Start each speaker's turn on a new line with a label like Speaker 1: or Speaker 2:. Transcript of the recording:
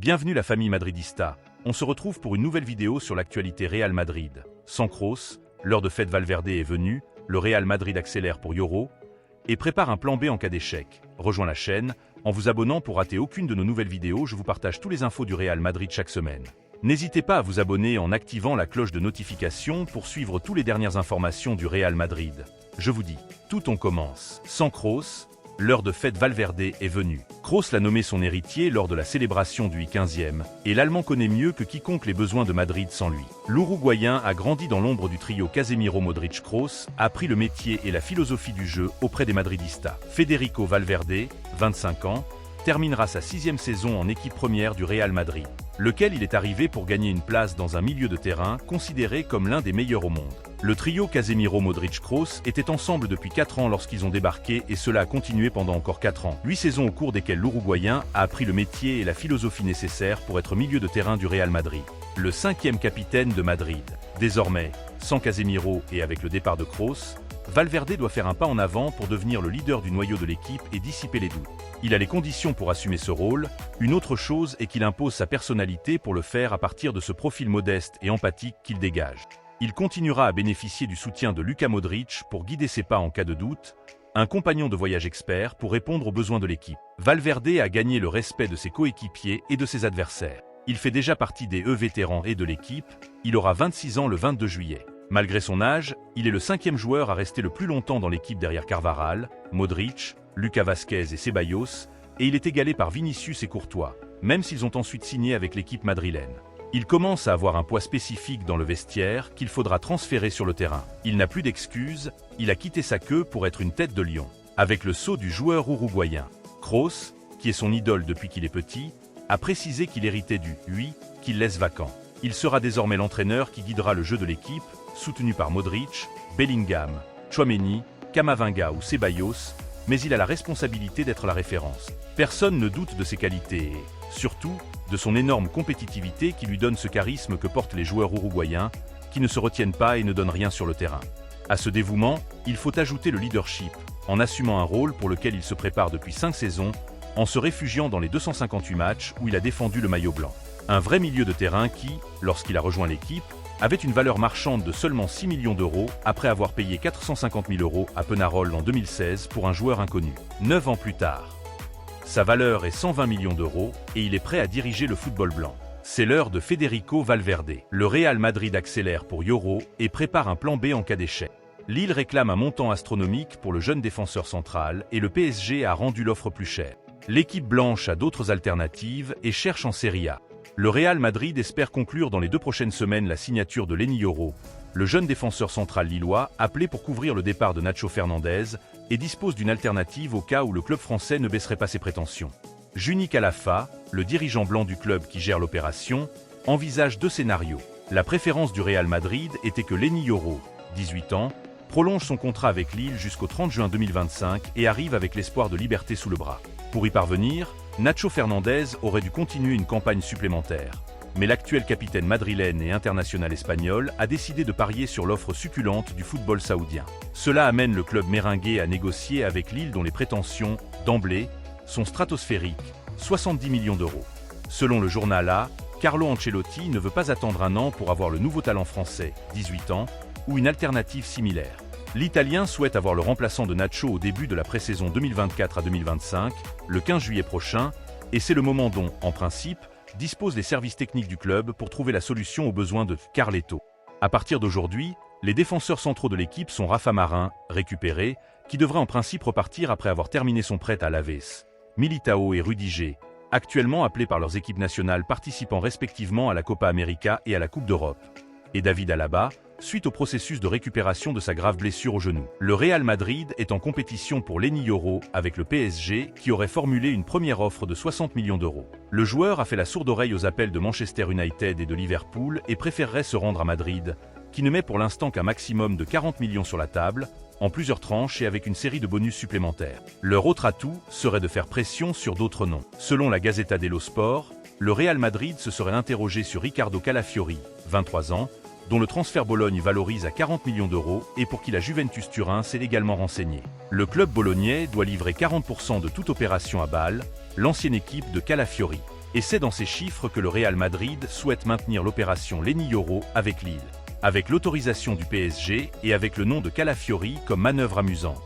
Speaker 1: Bienvenue la famille madridista, on se retrouve pour une nouvelle vidéo sur l'actualité Real Madrid. Sans Kroos, l'heure de fête Valverde est venue, le Real Madrid accélère pour Yoro et prépare un plan B en cas d'échec. Rejoins la chaîne, en vous abonnant pour rater aucune de nos nouvelles vidéos, je vous partage tous les infos du Real Madrid chaque semaine. N'hésitez pas à vous abonner en activant la cloche de notification pour suivre toutes les dernières informations du Real Madrid. Je vous dis, tout on commence. Sans Kroos, l'heure de fête Valverde est venue. Kroos l'a nommé son héritier lors de la célébration du 15e, et l'Allemand connaît mieux que quiconque les besoins de Madrid sans lui. L'Uruguayen a grandi dans l'ombre du trio Casemiro Modric Kroos, a appris le métier et la philosophie du jeu auprès des madridistas. Federico Valverde, 25 ans, terminera sa 6e saison en équipe première du Real Madrid, lequel il est arrivé pour gagner une place dans un milieu de terrain considéré comme l'un des meilleurs au monde. Le trio Casemiro Modric Kroos était ensemble depuis 4 ans lorsqu'ils ont débarqué et cela a continué pendant encore 4 ans. 8 saisons au cours desquelles l'Uruguayen a appris le métier et la philosophie nécessaires pour être milieu de terrain du Real Madrid. Le 5e capitaine de Madrid. Désormais, sans Casemiro et avec le départ de Kroos, Valverde doit faire un pas en avant pour devenir le leader du noyau de l'équipe et dissiper les doutes. Il a les conditions pour assumer ce rôle, une autre chose est qu'il impose sa personnalité pour le faire à partir de ce profil modeste et empathique qu'il dégage. Il continuera à bénéficier du soutien de Luka Modric pour guider ses pas en cas de doute, un compagnon de voyage expert pour répondre aux besoins de l'équipe. Valverde a gagné le respect de ses coéquipiers et de ses adversaires. Il fait déjà partie des vétérans et de l'équipe, il aura 26 ans le 22 juillet. Malgré son âge, il est le 5e joueur à rester le plus longtemps dans l'équipe derrière Carvajal, Modric, Lucas Vázquez et Ceballos, et il est égalé par Vinicius et Courtois, même s'ils ont ensuite signé avec l'équipe madrilène. Il commence à avoir un poids spécifique dans le vestiaire qu'il faudra transférer sur le terrain. Il n'a plus d'excuses, il a quitté sa queue pour être une tête de lion. Avec le saut du joueur uruguayen, Kroos, qui est son idole depuis qu'il est petit, a précisé qu'il héritait du « lui » qu'il laisse vacant. Il sera désormais l'entraîneur qui guidera le jeu de l'équipe, soutenu par Modric, Bellingham, Tchouaméni, Camavinga ou Ceballos, mais il a la responsabilité d'être la référence. Personne ne doute de ses qualités et, surtout, de son énorme compétitivité qui lui donne ce charisme que portent les joueurs uruguayens, qui ne se retiennent pas et ne donnent rien sur le terrain. À ce dévouement, il faut ajouter le leadership, en assumant un rôle pour lequel il se prépare depuis 5 saisons, en se réfugiant dans les 258 matchs où il a défendu le maillot blanc. Un vrai milieu de terrain qui, lorsqu'il a rejoint l'équipe, avait une valeur marchande de seulement 6 millions d'euros après avoir payé 450 000 euros à Penarol en 2016 pour un joueur inconnu. 9 ans plus tard, sa valeur est 120 millions d'euros et il est prêt à diriger le football blanc. C'est l'heure de Federico Valverde. Le Real Madrid accélère pour Yoro et prépare un plan B en cas d'échec. Lille réclame un montant astronomique pour le jeune défenseur central et le PSG a rendu l'offre plus chère. L'équipe blanche a d'autres alternatives et cherche en Serie A. Le Real Madrid espère conclure dans les 2 prochaines semaines la signature de Lenny Yoro, le jeune défenseur central lillois appelé pour couvrir le départ de Nacho Fernandez et dispose d'une alternative au cas où le club français ne baisserait pas ses prétentions. Juni Calafa, le dirigeant blanc du club qui gère l'opération, envisage 2 scénarios. La préférence du Real Madrid était que Lenny Yoro, 18 ans, prolonge son contrat avec Lille jusqu'au 30 juin 2025 et arrive avec l'espoir de liberté sous le bras. Pour y parvenir, Nacho Fernandez aurait dû continuer une campagne supplémentaire. Mais l'actuel capitaine madrilène et international espagnol a décidé de parier sur l'offre succulente du football saoudien. Cela amène le club méringué à négocier avec Lille dont les prétentions, d'emblée, sont stratosphériques, 70 millions d'euros. Selon le journal A, Carlo Ancelotti ne veut pas attendre un an pour avoir le nouveau talent français, 18 ans, ou une alternative similaire. L'Italien souhaite avoir le remplaçant de Nacho au début de la pré-saison 2024 à 2025, le 15 juillet prochain, et c'est le moment dont, en principe, disposent les services techniques du club pour trouver la solution aux besoins de Carleto. À partir d'aujourd'hui, les défenseurs centraux de l'équipe sont Rafa Marin, récupéré, qui devrait en principe repartir après avoir terminé son prêt à l'Aves, Militao et Rudiger, actuellement appelés par leurs équipes nationales participant respectivement à la Copa América et à la Coupe d'Europe, et David Alaba, suite au processus de récupération de sa grave blessure au genou. Le Real Madrid est en compétition pour Lenny Yoro avec le PSG qui aurait formulé une première offre de 60 millions d'euros. Le joueur a fait la sourde oreille aux appels de Manchester United et de Liverpool et préférerait se rendre à Madrid, qui ne met pour l'instant qu'un maximum de 40 millions sur la table, en plusieurs tranches et avec une série de bonus supplémentaires. Leur autre atout serait de faire pression sur d'autres noms. Selon la Gazzetta dello Sport, le Real Madrid se serait interrogé sur Ricardo Calafiori, 23 ans, dont le transfert Bologne valorise à 40 millions d'euros et pour qui la Juventus Turin s'est également renseigné. Le club bolognais doit livrer 40% de toute opération à Bâle, l'ancienne équipe de Calafiori. Et c'est dans ces chiffres que le Real Madrid souhaite maintenir l'opération Lenny Yoro avec Lille, avec l'autorisation du PSG et avec le nom de Calafiori comme manœuvre amusante.